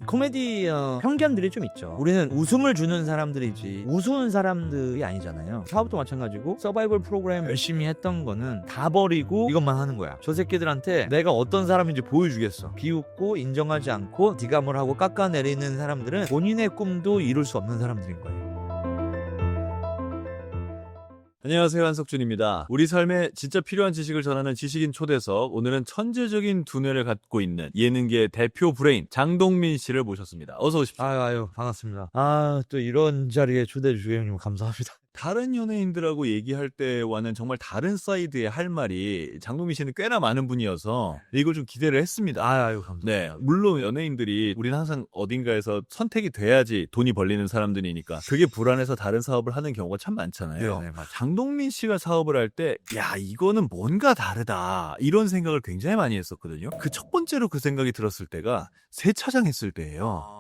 코미디 편견들이 좀 있죠. 우리는 웃음을 주는 사람들이지 우스운 사람들이 아니잖아요. 사업도 마찬가지고 서바이벌 프로그램 열심히 했던 거는 다 버리고 이것만 하는 거야. 저 새끼들한테 내가 어떤 사람인지 보여주겠어. 비웃고 인정하지 않고 디감을 하고 깎아내리는 사람들은 본인의 꿈도 이룰 수 없는 사람들인 거예요. 안녕하세요, 한석준입니다. 우리 삶에 진짜 필요한 지식을 전하는 지식인 초대석, 오늘은 천재적인 두뇌를 갖고 있는 예능계의 대표 브레인 장동민 씨를 모셨습니다. 어서 오십시오. 아유 반갑습니다. 또 이런 자리에 초대해 주셔서 형님 감사합니다. 다른 연예인들하고 얘기할 때와는 정말 다른 사이드의 할 말이 장동민 씨는 꽤나 많은 분이어서 이걸 좀 기대를 했습니다. 아유 감사합니다. 네, 물론 연예인들이 우리는 항상 어딘가에서 선택이 돼야지 돈이 벌리는 사람들이니까 그게 불안해서 다른 사업을 하는 경우가 참 많잖아요. 네, 맞아요. 장동민 씨가 사업을 할 때 야, 이거는 뭔가 다르다 이런 생각을 굉장히 많이 했었거든요. 그 첫 번째로 그 생각이 들었을 때가 세차장 했을 때예요.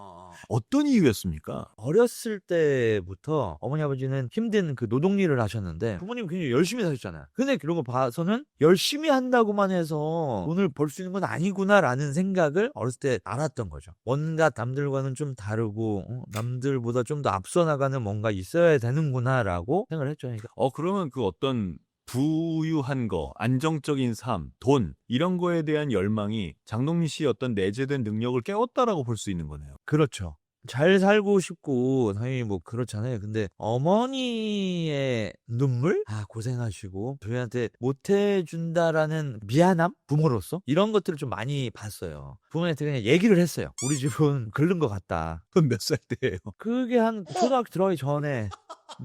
어떤 이유였습니까? 어렸을 때부터 어머니 아버지는 힘든 그 노동일을 하셨는데 부모님 굉장히 열심히 사셨잖아요. 근데 그런 거 봐서는 열심히 한다고만 해서 돈을 벌 수 있는 건 아니구나라는 생각을 어렸을 때 알았던 거죠. 뭔가 남들과는 좀 다르고 남들보다 좀 더 앞서 나가는 뭔가 있어야 되는구나라고 생각을 했죠. 그러니까 그러면 그 어떤 부유한 거, 안정적인 삶, 돈 이런 거에 대한 열망이 장동민 씨의 어떤 내재된 능력을 깨웠다라고 볼 수 있는 거네요. 그렇죠. 잘 살고 싶고 당연히 뭐 그렇잖아요. 근데 어머니의 눈물? 고생하시고 저희한테 못해준다라는 미안함? 부모로서? 이런 것들을 좀 많이 봤어요. 부모님한테 그냥 얘기를 했어요. 우리 집은 긁는 것 같다. 그건 몇 살 때예요? 그게 한 초등학교 들어가기 전에.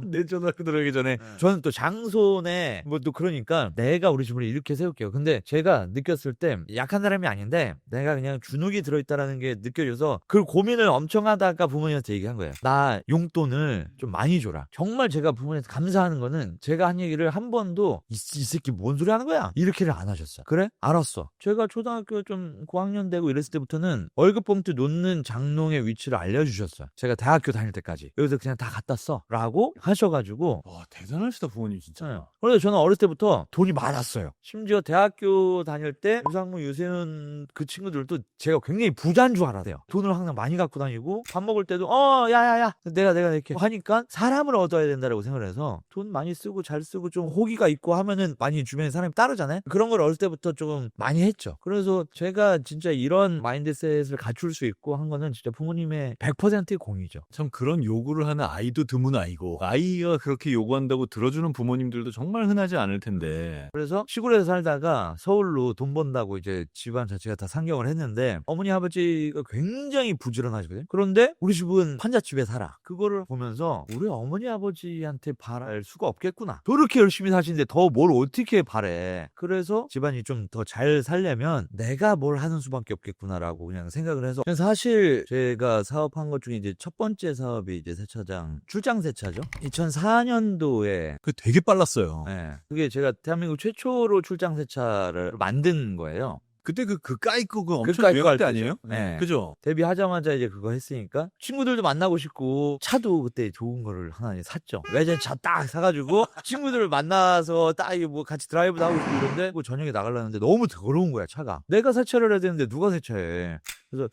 내 전학교 들어가기 전에. 저는 또 장손에 뭐 또 그러니까 내가 우리 집을 이렇게 세울게요. 근데 제가 느꼈을 때 약한 사람이 아닌데 내가 그냥 주눅이 들어있다라는 게 느껴져서 그 고민을 엄청 하다가 부모님한테 얘기한 거예요. 나 용돈을 좀 많이 줘라. 정말 제가 부모님한테 감사하는 거는 제가 한 얘기를 한 번도 이 새끼 뭔 소리 하는 거야? 이렇게를 안 하셨어요. 그래? 알았어. 제가 초등학교 좀 고학년 되고 이랬을 때부터는 월급 봉투 놓는 장롱의 위치를 알려주셨어요. 제가 대학교 다닐 때까지. 여기서 그냥 다 갖다 써. 라고 하셔가지고 와, 대단하시다 부모님 진짜. 그래서 저는 어렸을 때부터 돈이 많았어요. 심지어 대학교 다닐 때 유상무, 유세윤 그 친구들도 제가 굉장히 부자인 줄 알았대요. 돈을 항상 많이 갖고 다니고 밥 먹을 때도 야야야 내가 이렇게 하니까 사람을 얻어야 된다라고 생각을 해서 돈 많이 쓰고 잘 쓰고 좀 호기가 있고 하면은 많이 주변에 사람이 따르잖아요. 그런 걸 어렸을 때부터 조금 많이 했죠. 그래서 제가 진짜 이런 마인드셋을 갖출 수 있고 한 거는 진짜 부모님의 100%의 공이죠. 참 그런 요구를 하는 아이도 드문 아이고 아이가 그렇게 요구한다고 들어주는 부모님들도 정말 흔하지 않을 텐데. 그래서 시골에서 살다가 서울로 돈 번다고 이제 집안 자체가 다 상경을 했는데 어머니 아버지가 굉장히 부지런하시거든요. 그런데 우리 집은 환자집에 살아. 그거를 보면서 우리 어머니 아버지한테 바랄 수가 없겠구나. 저렇게 열심히 사시는데 더 뭘 어떻게 바래. 그래서 집안이 좀 더 잘 살려면 내가 뭘 하는 수밖에 없겠구나라고 그냥 생각을 해서 사실 제가 사업한 것 중에 이제 첫 번째 사업이 이제 세차장 출장 세차죠. 2004년도에 그 되게 빨랐어요. 네. 그게 제가 대한민국 최초로 출장 세차를 만든 거예요. 그때 그까이 그거 엄청 그까이 유행 때 거 아니에요? 네. 그죠? 데뷔하자마자 이제 그거 했으니까 친구들도 만나고 싶고 차도 그때 좋은 거를 하나 샀죠. 외제차 딱 사가지고 친구들을 만나서 딱 뭐 같이 드라이브도 하고 싶고 이런데 뭐 저녁에 나가려는데 너무 더러운 거야 차가. 내가 세차를 해야 되는데 누가 세차해. 그래서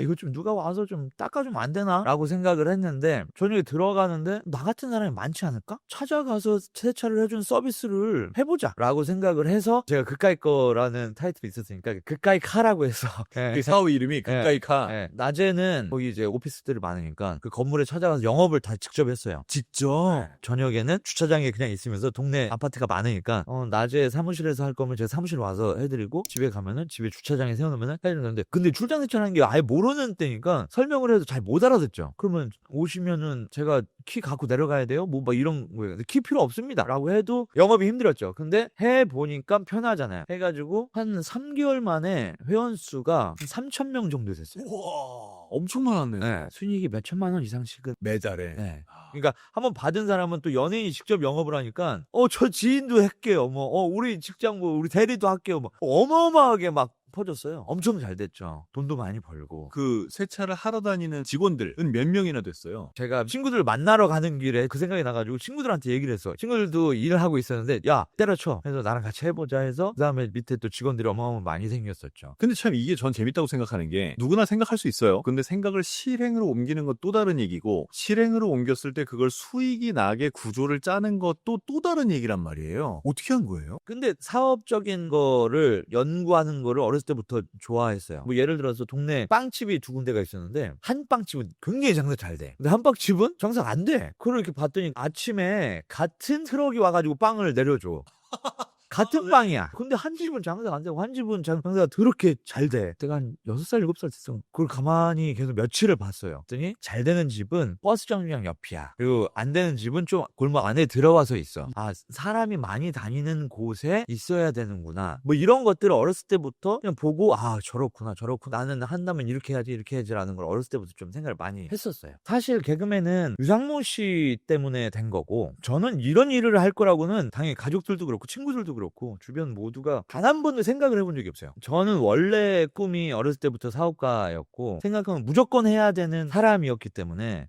이거 좀 누가 와서 좀 닦아주면 안 되나? 라고 생각을 했는데 저녁에 들어가는데 나 같은 사람이 많지 않을까? 찾아가서 세차를 해준 서비스를 해보자 라고 생각을 해서 제가 그까이 거라는 타이틀이 있었으니까 그까이 카라고 해서 그 사업 이름이 그까이 카. 낮에는 거기 이제 오피스들이 많으니까 그 건물에 찾아가서 영업을 다 직접 했어요. 직접? 저녁에는 주차장에 그냥 있으면서 동네 아파트가 많으니까 낮에 사무실에서 할 거면 제가 사무실 와서 해드리고 집에 가면은 집에 주차장에 세워놓으면 해드리는데 근데 출장 세차라는 게 아예 모르는 때니까 설명을 해도 잘 못 알아듣죠. 그러면 오시면은 제가 키 갖고 내려가야 돼요? 뭐 이런 거예요. 키 필요 없습니다 라고 해도 영업이 힘들었죠. 근데 해보니까 편하잖아요. 해가지고 한 3개월 만에 회원수가 3,000명 정도 됐어요. 우와, 엄청 많았네. 네, 순이익이 몇 천만 원 이상씩은. 매달에. 네. 그러니까 한번 받은 사람은 또 연예인이 직접 영업을 하니까 저 지인도 할게요. 우리 직장 우리 대리도 할게요. 어마어마하게 막 퍼졌어요. 엄청 잘 됐죠. 돈도 많이 벌고. 그 세차를 하러 다니는 직원들은 몇 명이나 됐어요? 제가 친구들 만나러 가는 길에 그 생각이 나가지고 친구들한테 얘기를 했어. 친구들도 일을 하고 있었는데 야 때려쳐 해서 나랑 같이 해보자 해서 그 다음에 밑에 또 직원들이 어마어마하게 많이 생겼었죠. 근데 참 이게 전 재밌다고 생각하는 게 누구나 생각할 수 있어요. 근데 생각을 실행으로 옮기는 건 또 다른 얘기고 실행으로 옮겼을 때 그걸 수익이 나게 구조를 짜는 것도 또 다른 얘기란 말이에요. 어떻게 한 거예요? 근데 사업적인 거를 연구하는 거를 어렸을 때부터 좋아했어요. 뭐 예를 들어서 동네 빵집이 두 군데가 있었는데 한 빵집은 굉장히 장사 잘 돼. 근데 한 빵집은 장사 안 돼. 그걸 이렇게 봤더니 아침에 같은 트럭이 와가지고 빵을 내려줘. 같은 빵이야. 근데 한 집은 장사가 안 되고 한 집은 장사가 더럽게 잘 돼. 내가 한 6살, 7살 됐어. 그걸 가만히 계속 며칠을 봤어요. 그랬더니 잘 되는 집은 버스 정류장 옆이야. 그리고 안 되는 집은 좀 골목 안에 들어와서 있어. 아, 사람이 많이 다니는 곳에 있어야 되는구나. 뭐 이런 것들을 어렸을 때부터 그냥 보고 아, 저렇구나. 나는 한다면 이렇게 해야지라는 걸 어렸을 때부터 좀 생각을 많이 했었어요. 사실 개그맨은 유상무 씨 때문에 된 거고 저는 이런 일을 할 거라고는 당연히 가족들도 그렇고 친구들도 그렇고 주변 모두가 단 한 번도 생각을 해본 적이 없어요. 저는 원래 꿈이 어렸을 때부터 사업가였고 생각하면 무조건 해야 되는 사람이었기 때문에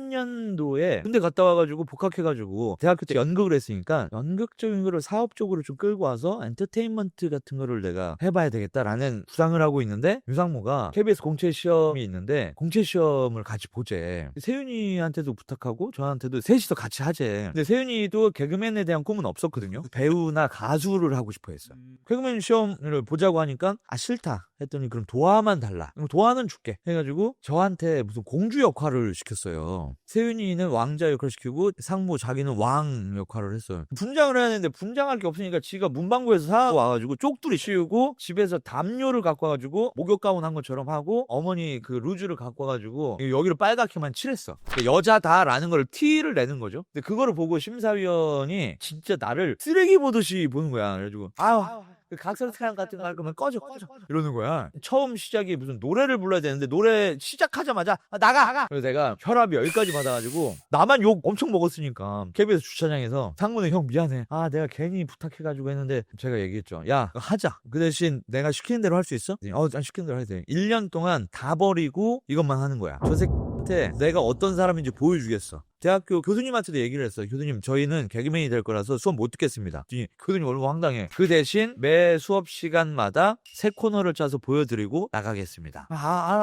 2003년도에 군대 갔다 와가지고 복학해가지고 대학교 때 연극을 했으니까 연극적인 거를 사업적으로 좀 끌고 와서 엔터테인먼트 같은 거를 내가 해봐야 되겠다라는 구상을 하고 있는데 유상무가 KBS 공채 시험이 있는데 공채 시험을 같이 보재. 세윤이한테도 부탁하고 저한테도 셋이서 같이 하재. 근데 세윤이도 개그맨에 대한 꿈은 없었거든요. 배우나 가수를 하고 싶어 했어. 개그맨 시험을 보자고 하니까 아 싫다 했더니 그럼 도화만 달라. 그럼 도화는 줄게 해가지고 저한테 무슨 공주 역할을 시켰어요. 세윤이는 왕자 역할을 시키고 상무 자기는 왕 역할을 했어요. 분장을 해야 되는데 분장할 게 없으니까 지가 문방구에서 사고 와가지고 쪽두리 씌우고 집에서 담요를 갖고 와가지고 목욕 가운 한 것처럼 하고 어머니 그 루즈를 갖고 와가지고 여기를 빨갛게만 칠했어. 여자다라는 걸 티를 내는 거죠. 근데 그거를 보고 심사위원이 진짜 나를 쓰레기 보듯이 보는 거야. 그래가지고 아유 그 각설사람 같은 거 할 거면 꺼져 이러는 거야. 처음 시작이 무슨 노래를 불러야 되는데 노래 시작하자마자 아, 나가 그래서 내가 혈압이 10까지 받아가지고 나만 욕 엄청 먹었으니까 KBS 주차장에서 상무는 형 미안해 아 내가 괜히 부탁해가지고 했는데 제가 얘기했죠. 야 하자. 그 대신 내가 시키는 대로 할 수 있어? 난 시키는 대로 해야 돼. 1년 동안 다 버리고 이것만 하는 거야. 저 새끼한테 내가 어떤 사람인지 보여주겠어. 대학교 교수님한테도 얘기를 했어요. 교수님 저희는 개그맨이 될 거라서 수업 못 듣겠습니다. 교수님 얼마나 황당해. 그 대신 매 수업 시간마다 새 코너를 짜서 보여드리고 나가겠습니다.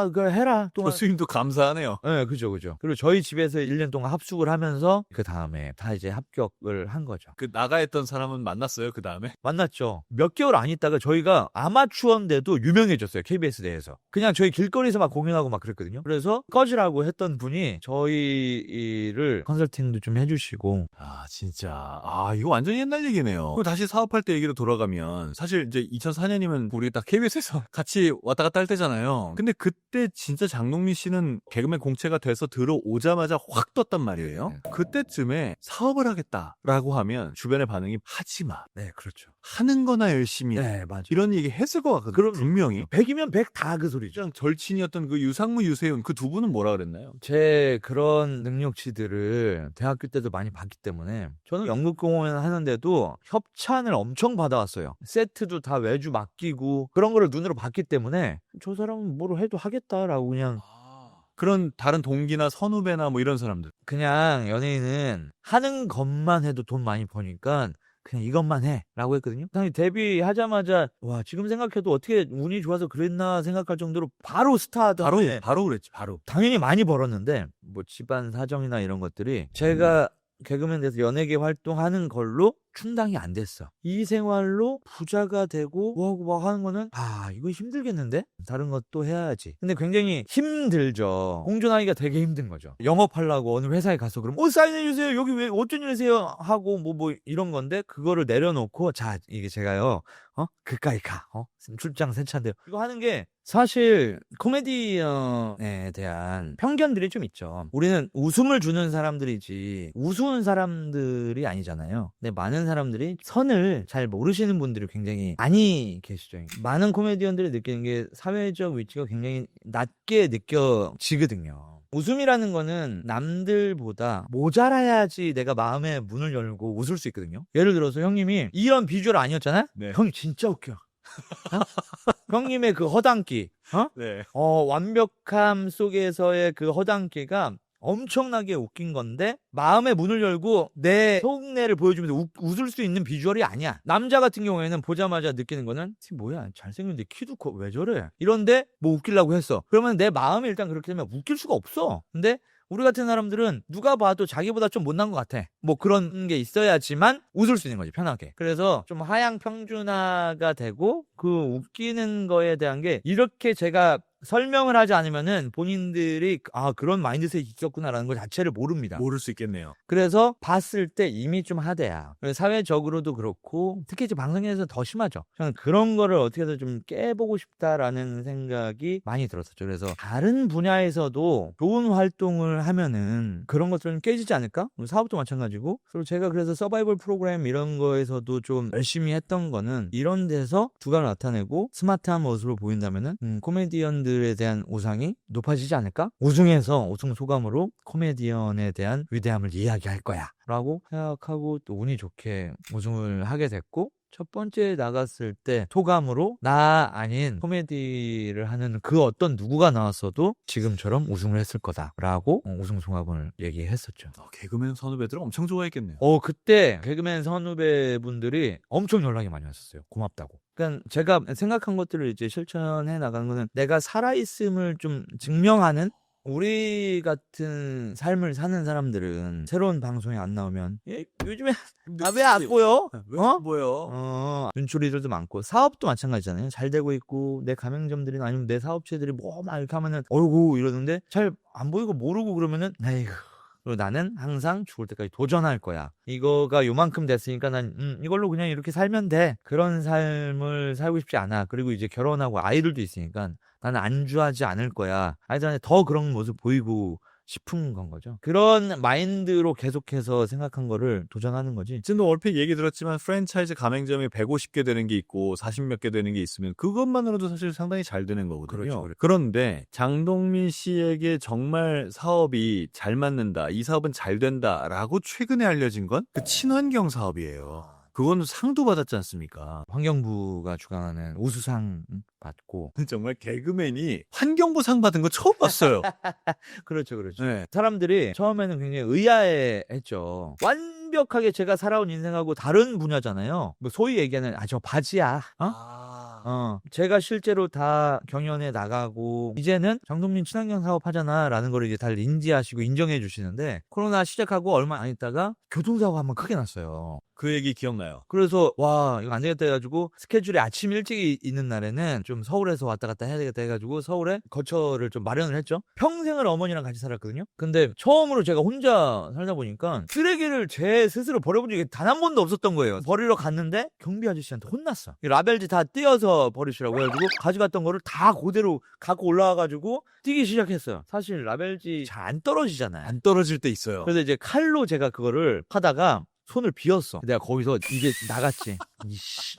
그걸 해라. 동안. 교수님도 감사하네요. 네, 그죠. 그리고 저희 집에서 1년 동안 합숙을 하면서 그 다음에 다 이제 합격을 한 거죠. 그 나가 했던 사람은 만났어요, 그 다음에? 만났죠. 몇 개월 안 있다가 저희가 아마추어인데도 유명해졌어요. KBS 내에서. 그냥 저희 길거리에서 막 공연하고 막 그랬거든요. 그래서 꺼지라고 했던 분이 저희를 컨설팅도 좀 해주시고. 아 진짜 이거 완전 옛날 얘기네요. 그리고 다시 사업할 때 얘기로 돌아가면 사실 이제 2004년이면 우리 딱 KBS에서 같이 왔다 갔다 할 때잖아요. 근데 그때 진짜 장동민 씨는 개그맨 공채가 돼서 들어오자마자 확 떴단 말이에요. 그때쯤에 사업을 하겠다라고 하면 주변의 반응이 하지마. 네, 그렇죠. 하는 거나 열심히 해. 네, 맞아. 이런 얘기 했을 것 같거든요. 그럼 분명히 100이면 100 다 그 소리죠. 가장 절친이었던 그 유상무, 유세윤 그 두 분은 뭐라 그랬나요? 제 그런 능력치들을 대학교 때도 많이 봤기 때문에 저는 연극 공연 하는데도 협찬을 엄청 받아왔어요. 세트도 다 외주 맡기고 그런 거를 눈으로 봤기 때문에 저 사람은 뭐로 해도 하겠다라고 그냥 그런 다른 동기나 선후배나 뭐 이런 사람들. 그냥 연예인은 하는 것만 해도 돈 많이 버니까 그냥 이것만 해 라고 했거든요. 당연히 데뷔하자마자 와 지금 생각해도 어떻게 운이 좋아서 그랬나 생각할 정도로 바로 스타하던 바로 그랬지, 바로. 당연히 많이 벌었는데 뭐 집안 사정이나 이런 것들이 제가 개그맨 돼서 연예계 활동하는 걸로 충당이 안 됐어. 이 생활로 부자가 되고 뭐하고 뭐 하는 거는 이거 힘들겠는데? 다른 것도 해야지. 근데 굉장히 힘들죠. 공존하기가 되게 힘든 거죠. 영업하려고 어느 회사에 가서 그럼 사인해주세요. 여기 왜 어쩐 일이세요? 하고 뭐 이런 건데 그거를 내려놓고 자 이게 제가요 그까이 가 출장 세차인데요. 이거 하는 게 사실 코미디언에 대한 편견들이 좀 있죠. 우리는 웃음을 주는 사람들이지 우스운 사람들이 아니잖아요. 근데 많은 사람들이 선을 잘 모르시는 분들이 굉장히 많이 계시죠. 많은 코미디언들이 느끼는 게 사회적 위치가 굉장히 낮게 느껴지거든요. 웃음이라는 거는 남들보다 모자라야지 내가 마음의 문을 열고 웃을 수 있거든요. 예를 들어서 형님이 이런 비주얼 아니었잖아요? 네. 형이 진짜 웃겨. 형님의 그 허당끼, 네. 완벽함 속에서의 그 허당끼가 엄청나게 웃긴 건데 마음의 문을 열고 내 속내를 보여주면서 웃을 수 있는 비주얼이 아니야. 남자 같은 경우에는 보자마자 느끼는 거는 뭐야 잘생겼는데 키도 커 왜 저래 이런데 뭐 웃기려고 했어. 그러면 내 마음이 일단 그렇게 되면 웃길 수가 없어. 근데 우리 같은 사람들은 누가 봐도 자기보다 좀 못난 것 같아. 뭐 그런 게 있어야지만 웃을 수 있는 거지, 편하게. 그래서 좀 하향 평준화가 되고 그 웃기는 거에 대한 게 이렇게 제가 설명을 하지 않으면은 본인들이 그런 마인드셋이 있었구나라는 걸 자체를 모릅니다. 모를 수 있겠네요. 그래서 봤을 때 이미 좀 하대야. 사회적으로도 그렇고 특히 이제 방송에서 더 심하죠. 저는 그런 거를 어떻게든 좀 깨보고 싶다라는 생각이 많이 들었었죠. 그래서 다른 분야에서도 좋은 활동을 하면은 그런 것들은 깨지지 않을까? 사업도 마찬가지고. 그리고 제가 그래서 서바이벌 프로그램 이런 거에서도 좀 열심히 했던 거는 이런 데서 두각을 나타내고 스마트한 모습을 보인다면은 코미디언들에 대한 우상이 높아지지 않을까? 우승해서 우승 소감으로 코미디언에 대한 위대함을 이야기할 거야 라고 생각하고 또 운이 좋게 우승을 하게 됐고, 첫 번째 나갔을 때 소감으로 나 아닌 코미디를 하는 그 어떤 누구가 나왔어도 지금처럼 우승을 했을 거다라고 우승 소감을 얘기했었죠. 개그맨 선후배들은 엄청 좋아했겠네요. 그때 개그맨 선후배분들이 엄청 연락이 많이 왔었어요. 고맙다고. 그러니까 제가 생각한 것들을 이제 실천해 나가는 거는 내가 살아있음을 좀 증명하는, 우리 같은 삶을 사는 사람들은 새로운 방송에 안 나오면 요즘에 왜 안 보여? 왜 안 보여? 눈초리들도 많고 사업도 마찬가지잖아요. 잘 되고 있고 내 가맹점들이나 아니면 내 사업체들이 뭐 막 이렇게 하면은 어이구 이러는데 잘 안 보이고 모르고 그러면은 에이구. 그리고 나는 항상 죽을 때까지 도전할 거야. 이거가 요만큼 됐으니까 난 이걸로 그냥 이렇게 살면 돼. 그런 삶을 살고 싶지 않아. 그리고 이제 결혼하고 아이들도 있으니까 나는 안주하지 않을 거야. 아이들한테 더 그런 모습 보이고 싶은 건 거죠. 그런 마인드로 계속해서 생각한 거를 도전하는 거지. 지금도 얼핏 얘기 들었지만 프랜차이즈 가맹점이 150개 되는 게 있고 40몇 개 되는 게 있으면 그것만으로도 사실 상당히 잘 되는 거거든요. 그렇죠. 그런데 장동민 씨에게 정말 사업이 잘 맞는다, 이 사업은 잘 된다라고 최근에 알려진 건 그 친환경 사업이에요. 그거는 상도 받았지 않습니까? 환경부가 주관하는 우수상 받고. 정말 개그맨이 환경부 상 받은 거 처음 봤어요. 그렇죠, 그렇죠. 네. 사람들이 처음에는 굉장히 의아해했죠. 완벽하게 제가 살아온 인생하고 다른 분야잖아요. 뭐 소위 얘기하는 저 바지야. 제가 실제로 다 경연에 나가고 이제는 장동민 친환경 사업 하잖아 라는 걸 이제 다들 인지하시고 인정해 주시는데, 코로나 시작하고 얼마 안 있다가 교통사고 한번 크게 났어요. 그 얘기 기억나요. 그래서 와 이거 안 되겠다 해가지고 스케줄이 아침 일찍 있는 날에는 좀 서울에서 왔다 갔다 해야 되겠다 해가지고 서울에 거처를 좀 마련을 했죠. 평생을 어머니랑 같이 살았거든요. 근데 처음으로 제가 혼자 살다 보니까 쓰레기를 제 스스로 버려본 적이 단 한 번도 없었던 거예요. 버리러 갔는데 경비 아저씨한테 혼났어. 라벨지 다 띄어서 버리시라고 해가지고 가져갔던 거를 다 그대로 갖고 올라와가지고 뛰기 시작했어요. 사실 라벨지 잘 안 떨어지잖아요. 안 떨어질 때 있어요. 그래서 이제 칼로 제가 그거를 하다가 손을 비었어. 내가 거기서 이게 나갔지. 이씨.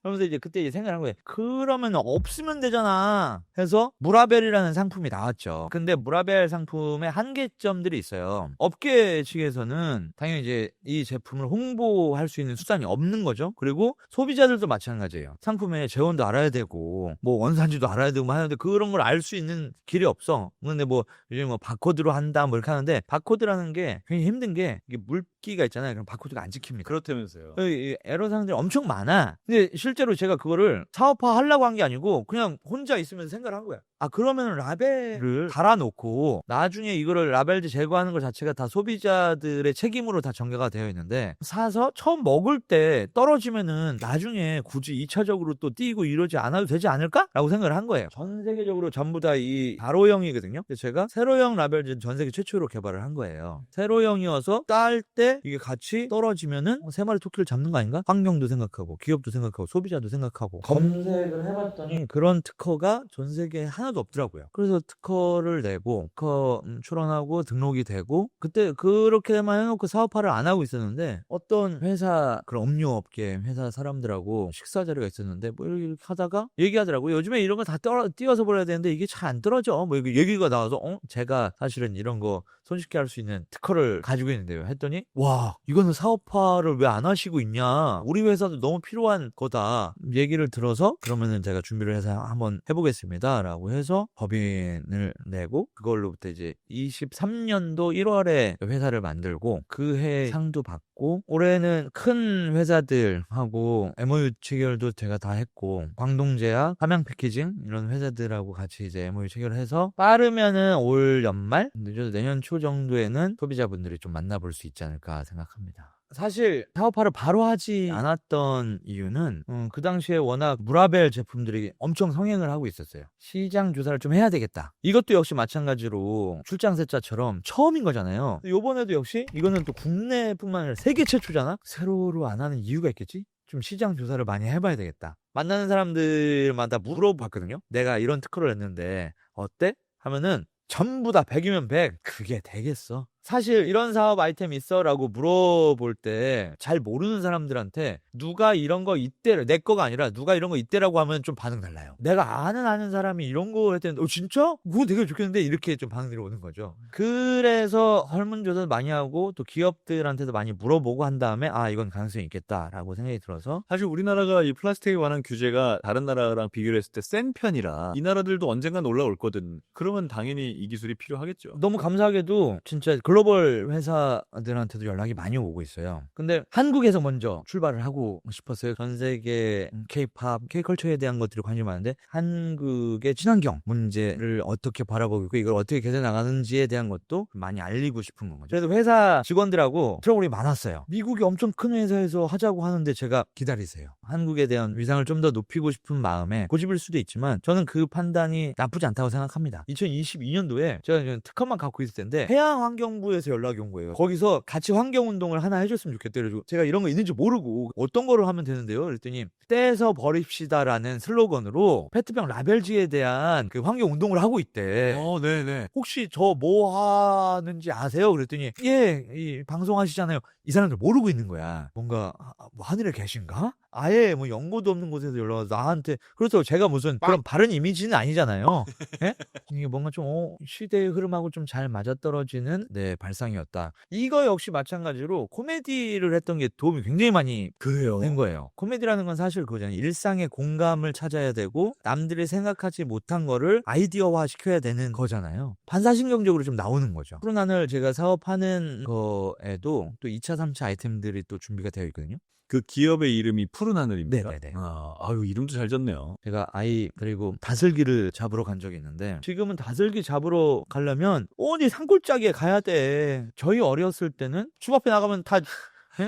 그러면서 이제 그때 이제 생각을 한 거예요. 그러면 없으면 되잖아. 해서 무라벨이라는 상품이 나왔죠. 근데 무라벨 상품에 한계점들이 있어요. 업계 측에서는 당연히 이제 이 제품을 홍보할 수 있는 수단이 없는 거죠. 그리고 소비자들도 마찬가지예요. 상품의 재원도 알아야 되고 뭐 원산지도 알아야 되고 하는데 그런 걸 알 수 있는 길이 없어. 근데 뭐 요즘 뭐 바코드로 한다 뭐 이렇게 하는데 바코드라는 게 굉장히 힘든 게 이게 물기가 있잖아요. 그럼 바코드가 안 찍힙니다. 그렇다면서요. 이 에러사항들이 엄청 많아. 근데 실제로 제가 그거를 사업화 하려고 한 게 아니고 그냥 혼자 있으면서 생각을 한 거야. 그러면 라벨을 달아놓고 나중에 이거를 라벨지 제거하는 것 자체가 다 소비자들의 책임으로 다 전개가 되어 있는데 사서 처음 먹을 때 떨어지면은 나중에 굳이 2차적으로 또 띄고 이러지 않아도 되지 않을까? 라고 생각을 한 거예요. 전 세계적으로 전부 다 이 가로형이거든요. 제가 세로형 라벨지 전 세계 최초로 개발을 한 거예요. 세로형이어서 딸 때 이게 같이 떨어지면은 3마리 토끼를 잡는 거 아닌가? 환경도 생각하고 기업도 생각하고 소비자도 생각하고 검색을 해봤더니 그런 특허가 전 세계에 하나도 없더라고요. 그래서 특허를 내고 특허 출원하고 등록이 되고 그때 그렇게만 해놓고 사업화를 안 하고 있었는데 어떤 회사 그런 업료업계 회사 사람들하고 식사 자리가 있었는데 뭐 이렇게 하다가 얘기하더라고요. 요즘에 이런 거 다 띄워서 버려야 되는데 이게 잘 안 떨어져. 뭐 얘기가 나와서 제가 사실은 이런 거 손쉽게 할 수 있는 특허를 가지고 있는데요. 했더니 와 이거는 사업화를 왜 안 하시고 있냐? 우리 회사도 너무 필요한 거다. 얘기를 들어서 그러면은 제가 준비를 해서 한번 해보겠습니다라고 해서 법인을 내고 그걸로부터 이제 23년도 1월에 회사를 만들고 그 해 상도 받고 올해는 큰 회사들하고 MOU 체결도 제가 다 했고 광동제약, 함양패키징 이런 회사들하고 같이 이제 MOU 체결해서 빠르면은 올 연말 늦어도 내년 초 정도에는 소비자분들이 좀 만나볼 수 있지 않을까 생각합니다. 사실 사업화를 바로 하지 않았던 이유는 그 당시에 워낙 무라벨 제품들이 엄청 성행을 하고 있었어요. 시장 조사를 좀 해야 되겠다. 이것도 역시 마찬가지로 출장세자처럼 처음인 거잖아요. 요번에도 역시 이거는 또 국내뿐만 아니라 세계 최초잖아. 세로로 안 하는 이유가 있겠지? 좀 시장 조사를 많이 해봐야 되겠다. 만나는 사람들마다 물어봤거든요. 내가 이런 특허를 냈는데 어때? 하면은 전부 다 100이면 100. 그게 되겠어? 사실 이런 사업 아이템 있어? 라고 물어볼 때 잘 모르는 사람들한테 누가 이런 거 있대, 내 거가 아니라 누가 이런 거 있대라고 하면 좀 반응 달라요. 내가 아는 사람이 이런 거 했더니 진짜? 그거 되게 좋겠는데? 이렇게 좀 반응들이 오는 거죠. 그래서 설문조사도 많이 하고 또 기업들한테도 많이 물어보고 한 다음에 이건 가능성이 있겠다라고 생각이 들어서 사실 우리나라가 이 플라스틱에 관한 규제가 다른 나라랑 비교를 했을 때 센 편이라 이 나라들도 언젠간 올라올 거든. 그러면 당연히 이 기술이 필요하겠죠. 너무 감사하게도 진짜 글로벌 회사들한테도 연락이 많이 오고 있어요. 근데 한국에서 먼저 출발을 하고 싶었어요. 전 세계 K-팝, K-컬처에 대한 것들이 관심이 많은데 한국의 친환경 문제를 어떻게 바라보고 있고 이걸 어떻게 개선해 나가는지에 대한 것도 많이 알리고 싶은 건 거죠. 그래도 회사 직원들하고 트러블이 많았어요. 미국이 엄청 큰 회사에서 하자고 하는데 제가 기다리세요. 한국에 대한 위상을 좀 더 높이고 싶은 마음에 고집일 수도 있지만 저는 그 판단이 나쁘지 않다고 생각합니다. 2022년도에 제가 특허만 갖고 있을 텐데 해양환경부에서 연락이 온 거예요. 거기서 같이 환경운동을 하나 해줬으면 좋겠다. 그래가지고 제가 이런 거 있는지 모르고 어떤 거를 하면 되는데요? 그랬더니 떼서 버립시다라는 슬로건으로 페트병 라벨지에 대한 그 환경운동을 하고 있대. 네네. 혹시 저 뭐 하는지 아세요? 그랬더니 이 방송하시잖아요. 이 사람들 모르고 있는 거야. 뭔가 뭐 하늘에 계신가? 아예 뭐 연고도 없는 곳에서 연락 와서 나한테 그래서 제가 무슨 그런 바른 이미지는 아니잖아요. 예? 이게 뭔가 좀 시대의 흐름하고 좀 잘 맞아떨어지는 발상이었다. 이거 역시 마찬가지로 코미디를 했던 게 도움이 굉장히 많이 그래요. 된 거예요. 코미디라는 건 사실 그거잖아요. 일상의 공감을 찾아야 되고 남들이 생각하지 못한 거를 아이디어화 시켜야 되는 거잖아요. 반사신경적으로 좀 나오는 거죠. 프로난을 제가 사업하는 거에도 또 2차, 3차 아이템들이 또 준비가 되어 있거든요. 그 기업의 이름이 푸른 하늘입니까? 네네네. 아유, 이름도 잘 졌네요. 제가 아이 그리고 다슬기를 잡으러 간 적이 있는데 지금은 다슬기 잡으러 가려면 어디 산골짜기에 가야 돼. 저희 어렸을 때는 집 앞에 나가면 다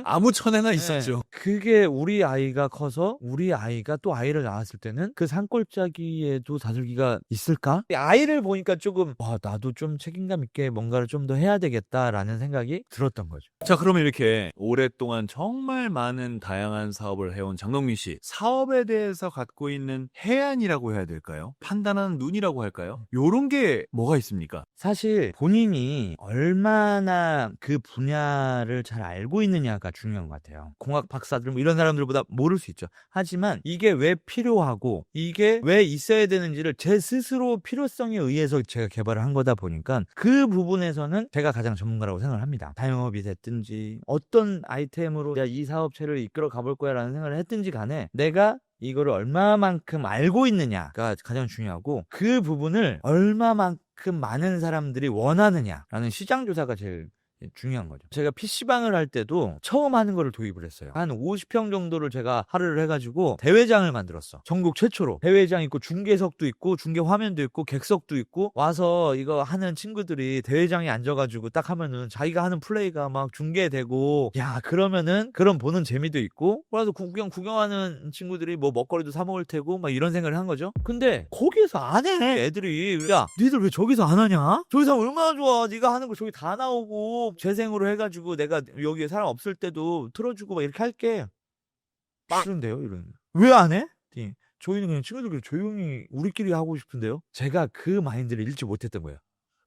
아무 천에나 있었죠. 그게 우리 아이가 커서 우리 아이가 또 아이를 낳았을 때는 그 산골짜기에도 다슬기가 있을까? 아이를 보니까 조금 나도 좀 책임감 있게 뭔가를 좀 더 해야 되겠다라는 생각이 들었던 거죠. 자, 그러면 이렇게 오랫동안 정말 많은 다양한 사업을 해온 장동민 씨, 사업에 대해서 갖고 있는 해안이라고 해야 될까요? 판단하는 눈이라고 할까요? 요런 게 뭐가 있습니까? 사실 본인이 얼마나 그 분야를 잘 알고 있느냐가 중요한 것 같아요. 공학 박사들 뭐 이런 사람들보다 모를 수 있죠. 하지만 이게 왜 필요하고 이게 왜 있어야 되는지를 제 스스로 필요성에 의해서 제가 개발을 한 거다 보니까 그 부분에서는 제가 가장 전문가라고 생각을 합니다. 자영업이 됐든지 어떤 아이템으로 내가 이 사업체를 이끌어 가볼 거야 라는 생각을 했든지 간에 내가 이거를 얼마만큼 알고 있느냐가 가장 중요하고 그 부분을 얼마만큼 많은 사람들이 원하느냐라는 시장 조사가 제일 중요한 거죠. 제가 PC방을 할 때도 처음 하는 거를 도입을 했어요. 한 50평 정도를 제가 할애를 해가지고 대회장을 만들었어. 전국 최초로. 대회장 있고 중계석도 있고 중계 화면도 있고 객석도 있고 와서 이거 하는 친구들이 대회장에 앉아가지고 딱 하면은 자기가 하는 플레이가 막 중계되고 그러면은 그런 보는 재미도 있고 그래서 구경하는 친구들이 뭐 먹거리도 사 먹을 테고 막 이런 생각을 한 거죠. 근데 거기에서 안 해. 애들이 니들 왜 저기서 안 하냐? 저기서 하면 얼마나 좋아. 네가 하는 거 저기 다 나오고 재생으로 해가지고 내가 여기에 사람 없을 때도 틀어주고 막 이렇게 할게. 싫은데요? 이런. 왜 안 해? 저희는 그냥 친구들끼리 조용히 우리끼리 하고 싶은데요. 제가 그 마인드를 잃지 못했던 거예요.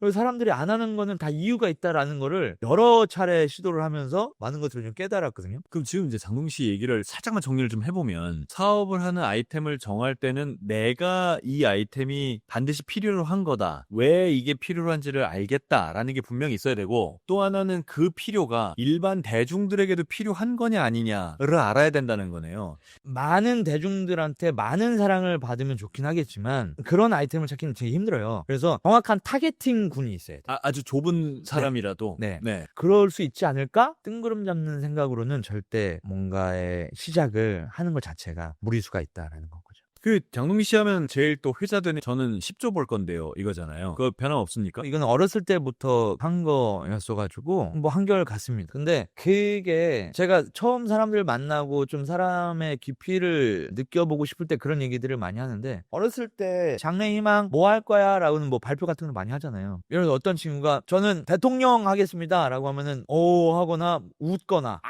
그리고 사람들이 안 하는 거는 다 이유가 있다라는 거를 여러 차례 시도를 하면서 많은 것들을 좀 깨달았거든요. 그럼 지금 이제 장동민 씨 얘기를 살짝만 정리를 좀 해보면 사업을 하는 아이템을 정할 때는 내가 이 아이템이 반드시 필요로 한 거다. 왜 이게 필요로 한지를 알겠다라는 게 분명히 있어야 되고 또 하나는 그 필요가 일반 대중들에게도 필요한 거냐 아니냐를 알아야 된다는 거네요. 많은 대중들한테 많은 사랑을 받으면 좋긴 하겠지만 그런 아이템을 찾기는 되게 힘들어요. 그래서 정확한 타겟팅 군이 있어야 돼. 아주 좁은 사람이라도 네. 네. 그럴 수 있지 않을까? 뜬구름 잡는 생각으로는 절대 뭔가의 시작을 하는 것 자체가 무리수가 있다라는 거죠. 그 장동민 씨 하면 제일 또 회자되는 저는 10조 벌 건데요 이거잖아요. 그거 변함 없습니까? 이거는 어렸을 때부터 한 거였어가지고 뭐 한결 같습니다. 근데 그게 제가 처음 사람들 만나고 좀 사람의 깊이를 느껴보고 싶을 때 그런 얘기들을 많이 하는데 어렸을 때 장래희망 뭐 할 거야? 라고는 뭐 발표 같은 걸 많이 하잖아요. 예를 들어 어떤 친구가 저는 대통령 하겠습니다 라고 하면은 오 하거나 웃거나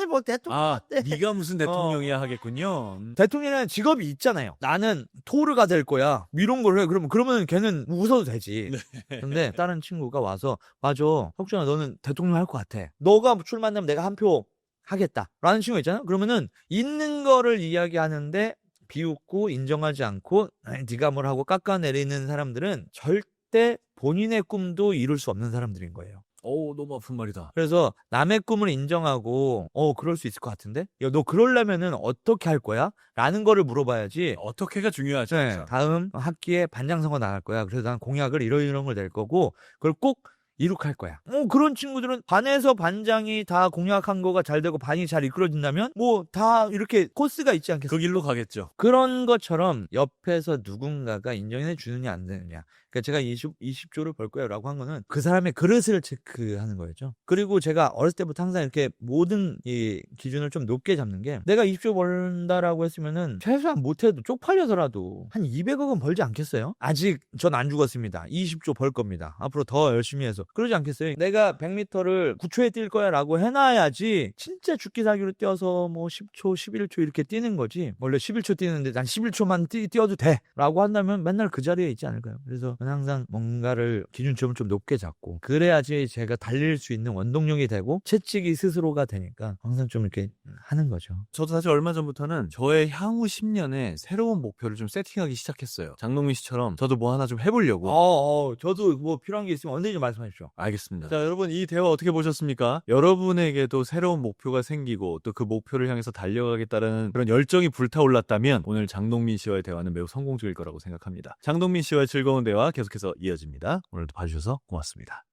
뭐 대통령 네가 무슨 대통령이야 하겠군요. 대통령이라는 직업이 있잖아요. 나는 토르가 될 거야. 이런 걸 해. 그러면 걔는 웃어도 되지. 근데 다른 친구가 와서 맞아. 혁준아 너는 대통령 할 것 같아. 너가 출마하면 내가 한 표 하겠다. 라는 친구가 있잖아. 그러면은 있는 거를 이야기하는데 비웃고 인정하지 않고 네가 뭘 하고 깎아내리는 사람들은 절대 본인의 꿈도 이룰 수 없는 사람들인 거예요. 너무 아픈 말이다. 그래서 남의 꿈을 인정하고 그럴 수 있을 것 같은데 야, 너 그러려면은 어떻게 할 거야? 라는 거를 물어봐야지. 어떻게가 중요하죠. 네, 다음 학기에 반장선거 나갈 거야. 그래서 난 공약을 이런 걸 낼 거고 그걸 꼭 이룩할 거야. 그런 친구들은 반에서 반장이 다 공약한 거가 잘 되고 반이 잘 이끌어진다면 뭐 다 이렇게 코스가 있지 않겠어요? 그 길로 가겠죠. 그런 것처럼 옆에서 누군가가 인정해 주느냐 안 되느냐. 그러니까 제가 20조를 벌 거예요 라고 한 거는 그 사람의 그릇을 체크하는 거였죠. 그리고 제가 어렸을 때부터 항상 이렇게 모든 이 기준을 좀 높게 잡는 게 내가 20조 벌다라고 했으면은 최소한 못해도 쪽팔려서라도 한 200억은 벌지 않겠어요? 아직 전 안 죽었습니다. 20조 벌 겁니다. 앞으로 더 열심히 해서. 그러지 않겠어요? 내가 100m를 9초에 뛸 거야 라고 해놔야지 진짜 죽기 살기로 뛰어서 뭐 10초, 11초 이렇게 뛰는 거지. 원래 11초 뛰는데 난 11초만 뛰어도 돼 라고 한다면 맨날 그 자리에 있지 않을까요? 그래서 항상 뭔가를 기준점을 좀 높게 잡고 그래야지 제가 달릴 수 있는 원동력이 되고 채찍이 스스로가 되니까 항상 좀 이렇게 하는 거죠. 저도 사실 얼마 전부터는 저의 향후 10년에 새로운 목표를 좀 세팅하기 시작했어요. 장동민 씨처럼 저도 뭐 하나 좀 해보려고. 저도 뭐 필요한 게 있으면 언제든지 말씀하십시오. 알겠습니다. 자, 여러분 이 대화 어떻게 보셨습니까? 여러분에게도 새로운 목표가 생기고 또 그 목표를 향해서 달려가겠다는 그런 열정이 불타올랐다면 오늘 장동민 씨와의 대화는 매우 성공적일 거라고 생각합니다. 장동민 씨와의 즐거운 대화 계속해서 이어집니다. 오늘도 봐주셔서 고맙습니다.